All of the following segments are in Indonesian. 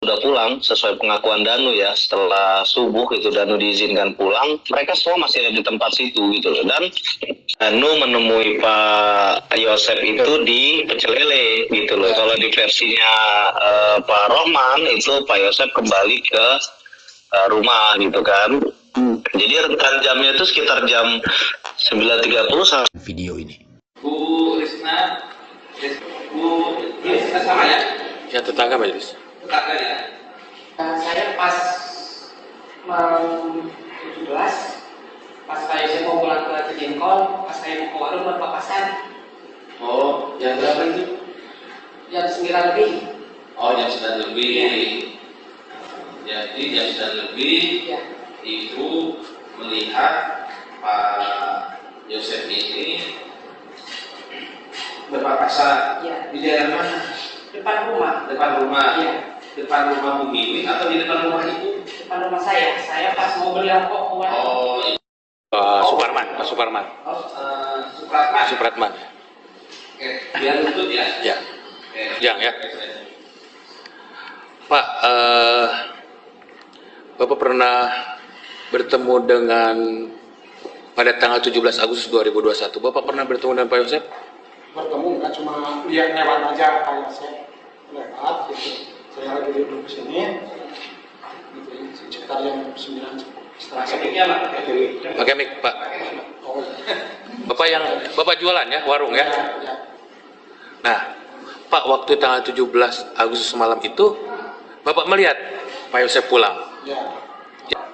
sudah pulang sesuai pengakuan Danu ya, setelah subuh itu Danu diizinkan pulang, mereka semua masih ada di tempat situ gitu loh. Dan Danu menemui Pak Yosep itu di Pecel Lele gitu loh. Kalau di versinya Pak Rohman itu Pak Yosep kembali ke rumah gitu kan. Jadi rentan jamnya itu sekitar jam 9.30 sampai video ini. Bu Risna, Bu Risna sama ya? Ya, tetangga Pak Idris. Tetangga ya? Saya pas malam 17, pas saya mau pulang ke Cejengkol, pas saya mau ke warung buat papasan. Oh, jam berapa itu? Jam 9 lebih. Oh, jam 9 lebih. Ya. Jadi jam 9 lebih Ya. itu melihat Pak Yosep ini berpapasan Ya. di daerah mana? Depan rumah. Depan rumah. Iya. Depan rumah Bu Miwi atau di depan rumah Ibu? Depan rumah saya. Saya pas mau beli rokok ke warung. Oh, Suparman, Pak Suparman. Supratman. Supratman. Oke, biar lutut ya. Ya. Oke. Yang ya. Pak, Bapak pernah bertemu dengan pada tanggal 17 Agustus 2021. Bapak pernah bertemu dengan Pak Yosep? Bertemu enggak, cuma lihat lewat aja kayak saya lewat gitu. Saya lagi duduk di sini gitu, sekitar jam 9 setelah Mic-nya, Pak. Pakai mic, Pak. oh Bapak jualan ya, warung ya? ya. Nah, Pak, waktu tanggal 17 Agustus malam itu Bapak melihat Pak Yosep pulang. Ya.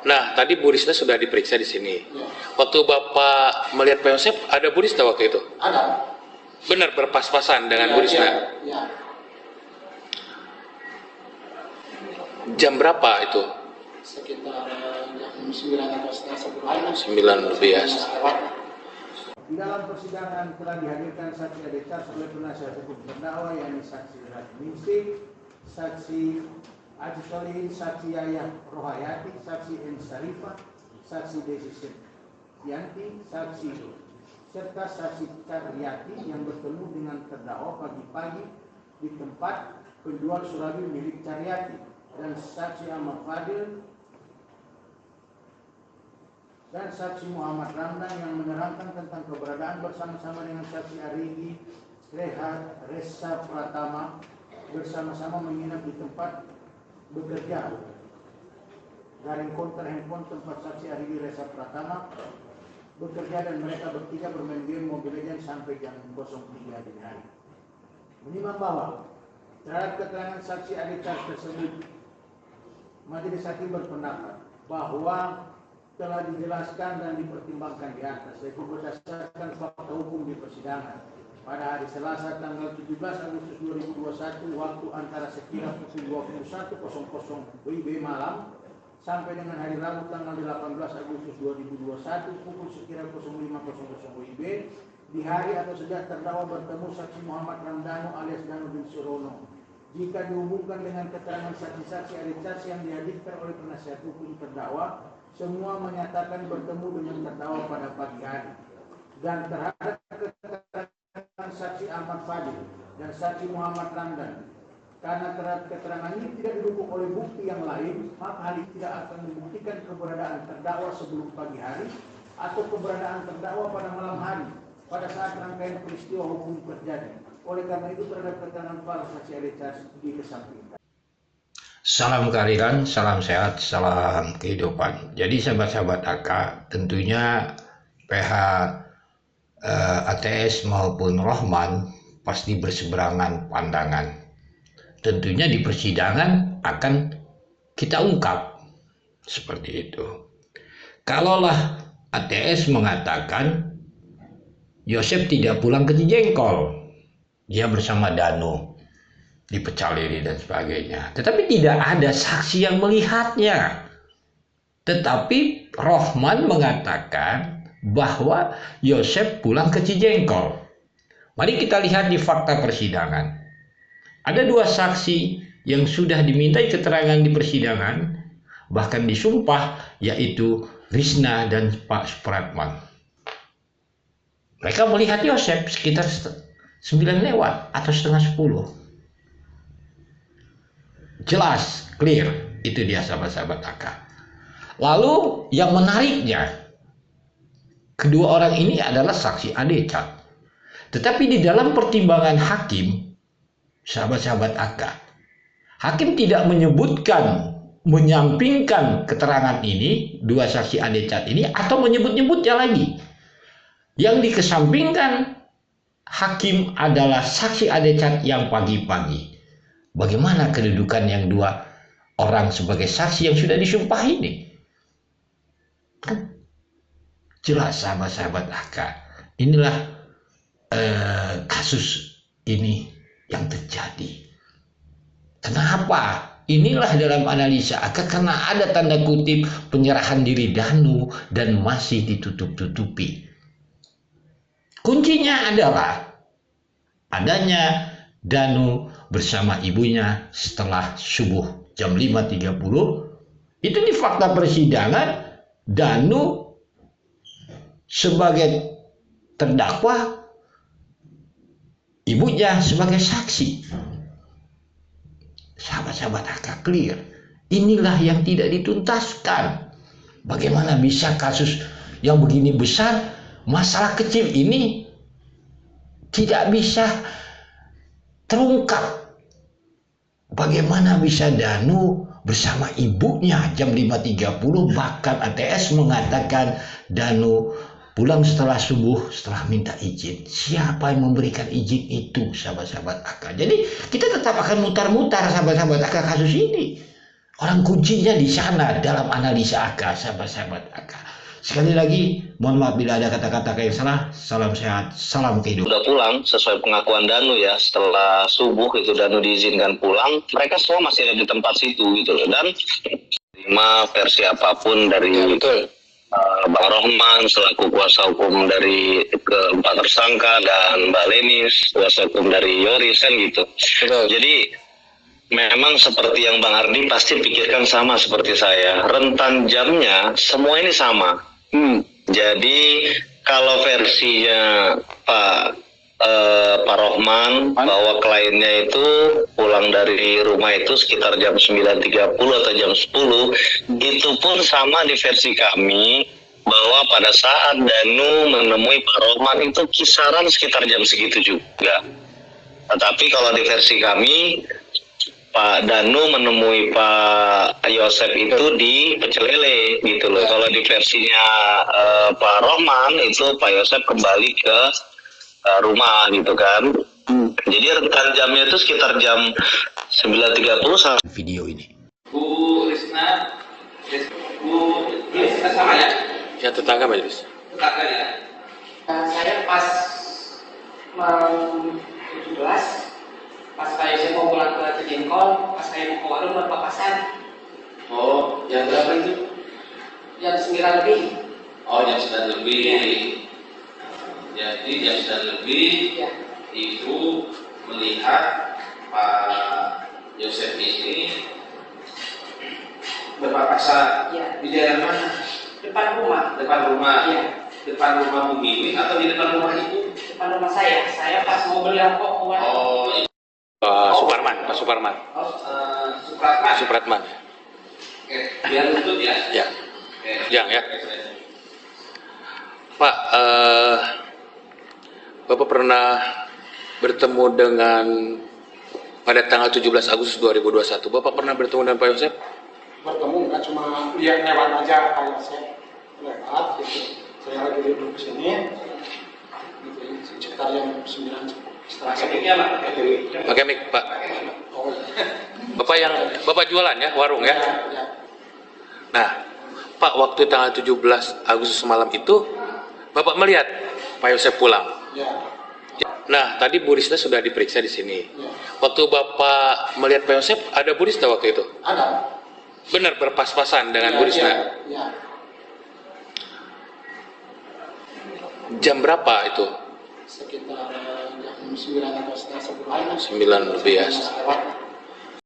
Nah, tadi Bu Risna sudah diperiksa di sini. Ya. Waktu Bapak melihat Pak Yosep, ada Bu Risna waktu itu? Ada. Benar berpas-pasan dengan Ya, Bu Risna? ya. Jam berapa itu? Sekitar jam 9 atau setengah 10-an. 9 lebih ya. Di dalam persidangan telah dihadirkan saksi adik oleh penasihat hukum terdakwa, yakni saksi Radningsih, saksi Aziz Solihin, saksi Yayah Rohayati, saksi M. Sarifah, saksi Desi Septianti, saksi serta saksi Karyati yang bertemu dengan terdakwa pagi-pagi di tempat penjual surabi milik Karyati, dan saksi Ahmad Fadil dan saksi Muhammad Ramdan yang menerangkan tentang keberadaan bersama-sama dengan saksi Arigi Resa Pratama bersama-sama menginap di tempat bekerja garing konter handphone tempat saksi Arigi Resa Pratama bekerja, dan mereka bertiga bermain game Mobile Legends sampai jam 03 dini hari. Menimbang bahwa terhadap keterangan saksi adik tersebut, majelis hakim berpendapat bahwa telah dijelaskan dan dipertimbangkan di atas, yaitu berdasarkan fakta hukum di persidangan pada hari Selasa tanggal 17 Agustus 2021 waktu antara sekira pukul 21.00 WIB malam sampai dengan hari Rabu tanggal 18 Agustus 2021 pukul sekira 05.00 WIB di hari atau sejak terdakwa bertemu saksi Muhammad Ramdhanu alias Danu bin Surono. Jika dihubungkan dengan keterangan saksi-saksi ahli saksi yang dihadirkan oleh penasihat hukum terdakwa, semua menyatakan bertemu dengan terdakwa pada pagi hari. Dan terhadap keterangan saksi Ahmad Fadil dan saksi Muhammad Ramdan, karena terhadap keterangan ini tidak didukung oleh bukti yang lain, maka hal ini tidak akan membuktikan keberadaan terdakwa sebelum pagi hari atau keberadaan terdakwa pada malam hari pada saat rangkaian peristiwa hukum terjadi. Oleh karena itu terhadap keterangan para saksi ahli dikesampingkan. Salam keadilan, salam sehat, salam kehidupan. Jadi sahabat-sahabat AK, tentunya pihak ATS maupun Rohman pasti berseberangan pandangan. Tentunya di persidangan akan kita ungkap seperti itu. Kalaulah ATS mengatakan Yosep tidak pulang ke Cijengkol, dia bersama Danu di Pecaliri dan sebagainya, tetapi tidak ada saksi yang melihatnya. Tetapi Rohman mengatakan bahwa Yosep pulang ke Cijengkol. Mari kita lihat di fakta persidangan. Ada dua saksi yang sudah dimintai keterangan di persidangan, bahkan disumpah, yaitu Risna dan Pak Supratman. Mereka melihat Yosep sekitar 9 lewat atau setengah 10. Jelas, clear. Itu dia sahabat-sahabat AK. Lalu yang menariknya, kedua orang ini adalah saksi adecat. Tetapi di dalam pertimbangan hakim, sahabat-sahabat AK, hakim tidak menyebutkan, menyampingkan keterangan ini, dua saksi adecat ini, atau menyebut-nyebutnya lagi. Yang dikesampingkan hakim adalah saksi adecat yang pagi-pagi. Bagaimana kedudukan yang dua orang sebagai saksi yang sudah disumpah ini? Jelas sahabat-sahabat AK, inilah kasus ini yang terjadi. Kenapa? Inilah dalam analisa AK karena ada tanda kutip penyerahan diri Danu dan masih ditutup-tutupi. Kuncinya adalah adanya Danu bersama ibunya setelah subuh jam 5.30. Itu di fakta persidangan, Danu sebagai terdakwa, ibunya sebagai saksi. Sahabat-sahabat AK clear. Inilah yang tidak dituntaskan. Bagaimana bisa kasus yang begini besar, masalah kecil ini tidak bisa terungkap. Bagaimana bisa Danu bersama ibunya jam 5.30, bahkan ATS mengatakan Danu pulang setelah subuh setelah minta izin. Siapa yang memberikan izin itu, sahabat-sahabat AK? Jadi kita tetap akan mutar-mutar sahabat-sahabat AK kasus ini. Orang kuncinya di sana dalam analisa AK, sahabat-sahabat AK. Sekali lagi, mohon maaf bila ada kata-kata yang salah. Salam sehat, salam kehidupan. Udah pulang sesuai pengakuan Danu ya, setelah subuh itu Danu diizinkan pulang, mereka semua masih ada di tempat situ gitu loh. Dan terima versi apapun dari Bang Rohman selaku kuasa hukum dari keempat tersangka dan Mbak Lenis kuasa hukum dari Yoris kan gitu. Jadi memang seperti yang Bang Ardi pasti pikirkan sama seperti saya, rentan jamnya semua ini sama. Jadi kalau versinya Pak Rohman bahwa kliennya itu pulang dari rumah itu sekitar jam 9.30 atau jam 10, itu pun sama di versi kami bahwa pada saat Danu menemui Pak Rohman itu kisaran sekitar jam segitu juga. Tetapi kalau di versi kami, Pak Danu menemui Pak Yosep itu di Pecel Lele gitu loh. Kalau di versinya Pak Rohman itu Pak Yosep kembali ke rumah gitu kan. Jadi rentan jamnya itu sekitar jam 9.30 sampai video ini. Bu Risna, Bu Risna sama ya? Ya, tetangga majelis. Tetangga ya? Saya pas malam 17, pas saya mau pulang ke Cijenkol, pas saya mau ke warung berpapasan. Oh, yang berapa itu? Jam 9 lebih. Oh, jam 9 lebih. Ya. Jadi jam 9 lebih Ya. Ibu melihat Pak Yosef ini berpapasan. Ya. Di daerah mana? Depan rumah. Depan rumah. Iya. Depan rumah Bu Miwi atau di depan rumah Ibu? Depan rumah saya. Saya pas mau beli rokok ke warung. Oh, Suparman, Pak Suparman. Supratman. Supratman. Oke, biar lutut ya. Ya, Oke. ya. Pak, Bapak pernah bertemu dengan pada tanggal 17 Agustus 2021. Bapak pernah bertemu dengan Pak Yosep? Bertemu enggak, cuma lihat lewat aja Pak Yosep lewat gitu. Saya lagi duduk di sini gitu, sekitar jam 9 setelah Pakai mic-nya, Pak. Pakai mic, Pak. Oh iya. Bapak jualan ya, warung ya? Ya. Nah, Pak, waktu tanggal 17 Agustus malam itu, Bapak melihat Pak Yosep pulang. Ya. Nah, tadi Bu Risna sudah diperiksa di sini. Ya. Waktu Bapak melihat Pak Yosep, ada Bu Risna waktu itu? Ada. Benar berpas-pasan dengan Ya, Bu Risna? Ya. Jam berapa itu? Sekitar jam 9 atau setengah 10 9 lebih ya. Lewat.